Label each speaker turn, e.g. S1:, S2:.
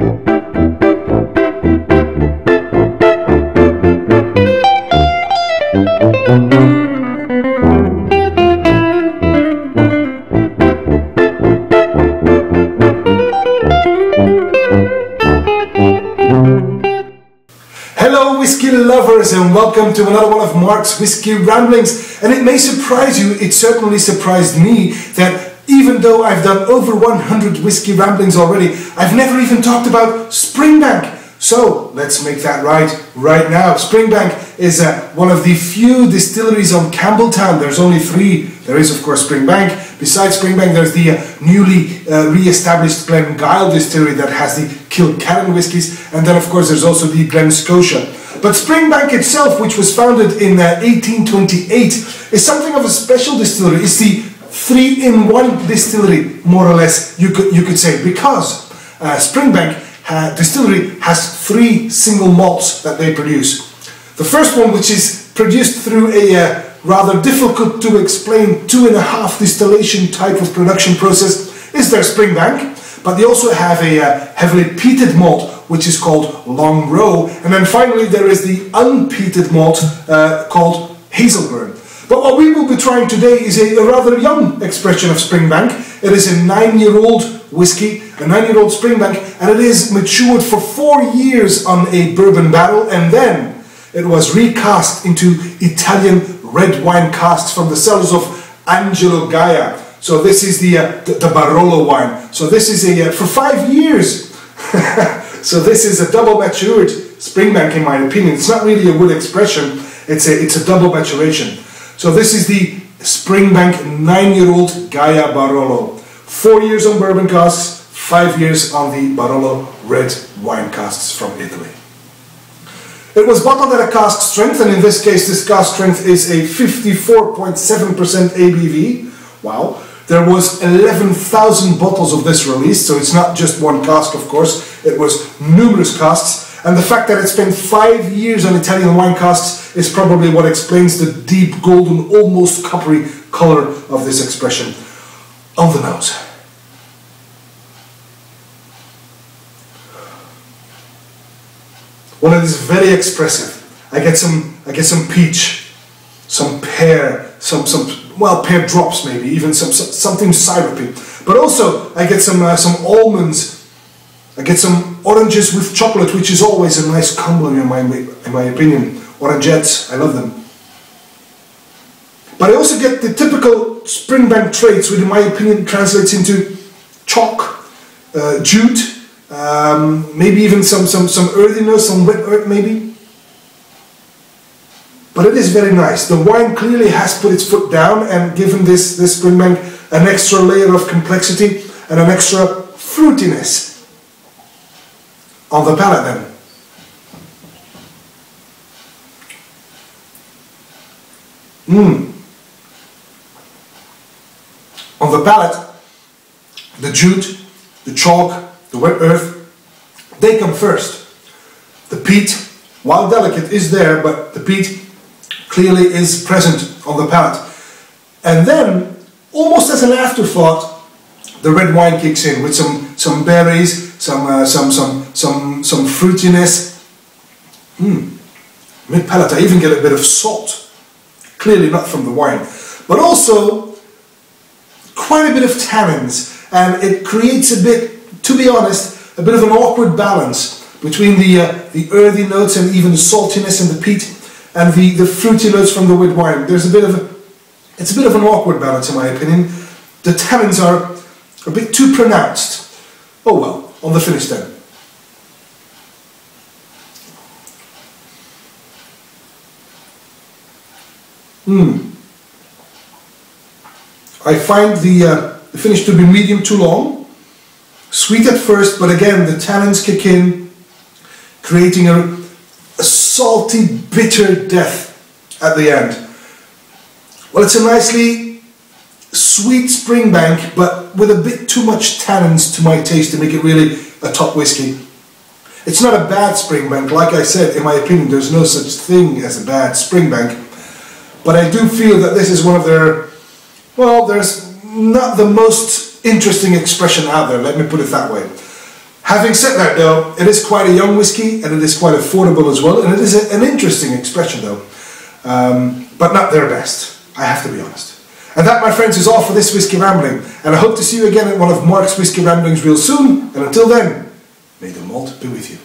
S1: Hello whiskey lovers, and welcome to another one of Mark's Whiskey Ramblings. And it may surprise you, it certainly surprised me, that even though I've done over 100 whiskey ramblings already, I've never even talked about Springbank. So let's make that right now. Springbank is one of the few distilleries on Campbeltown. There's only three. There is of course Springbank. Besides Springbank, there's the newly re-established Glengyle distillery that has the Kilcannon whiskies, and then of course there's also the Glen Scotia. But Springbank itself, which was founded in 1828, is something of a special distillery. It's the 3-in-1 distillery, more or less, you could say, because Springbank distillery has 3 single malts that they produce. The first one, which is produced through a rather difficult to explain 2.5 distillation type of production process, is their Springbank, but they also have a heavily peated malt, which is called Long Row, and then finally there is the unpeated malt called Hazelburn. But what we will be trying today is a rather young expression of Springbank. It is a 9-year-old whiskey, a 9-year-old Springbank, and it is matured for 4 years on a bourbon barrel, and then it was recast into Italian red wine casks from the cellars of Angelo Gaja. So this is the Barolo wine. So this is for 5 years. So this is a double matured Springbank, in my opinion. It's not really a wood expression. It's a double maturation. So this is the Springbank 9-year-old Gaja Barolo. 4 years on bourbon casks, 5 years on the Barolo red wine casks from Italy. It was bottled at a cask strength, and in this case this cask strength is a 54.7% ABV. Wow. There was 11,000 bottles of this released, so it's not just one cask, of course. It was numerous casks. And the fact that it spent 5 years on Italian wine casks is probably what explains the deep golden, almost coppery color of this expression. On the nose. Well, it is very expressive. I get some peach, some pear, some pear drops maybe, even something syrupy. But also I get some almonds. I get some oranges with chocolate, which is always a nice combo in my opinion. Orangettes, I love them. But I also get the typical Springbank traits, which in my opinion translates into chalk, jute, maybe even some earthiness, some wet earth maybe. But it is very nice. The wine clearly has put its foot down and given this Springbank an extra layer of complexity and an extra fruitiness on the palate then. On the palate, the jute, the chalk, the wet earth, they come first. The peat, while delicate, is there, but the peat clearly is present on the palate. And then, almost as an afterthought, the red wine kicks in with some berries, some fruitiness. Mid palate, I even get a bit of salt. Clearly not from the wine, but also quite a bit of tannins, and it creates a bit, to be honest, a bit of an awkward balance between the earthy notes and even the saltiness and the peat, and the fruity notes from the red wine. It's a bit of an awkward balance in my opinion. The tannins are a bit too pronounced. Oh well, on the finish then. I find the finish to be medium to long. Sweet at first, but again the tannins kick in, creating a salty, bitter death at the end. Well, it's a nicely sweet Springbank, but with a bit too much tannins to my taste to make it really a top whiskey. It's not a bad Springbank. Like I said, in my opinion, there's no such thing as a bad Springbank. But I do feel that this is one of their, well, there's not the most interesting expression out there, let me put it that way. Having said that though, it is quite a young whiskey and it is quite affordable as well, and it is an interesting expression though, but not their best, I have to be honest. And that, my friends, is all for this Whiskey Rambling, and I hope to see you again at one of Mark's Whiskey Ramblings real soon, and until then, may the malt be with you.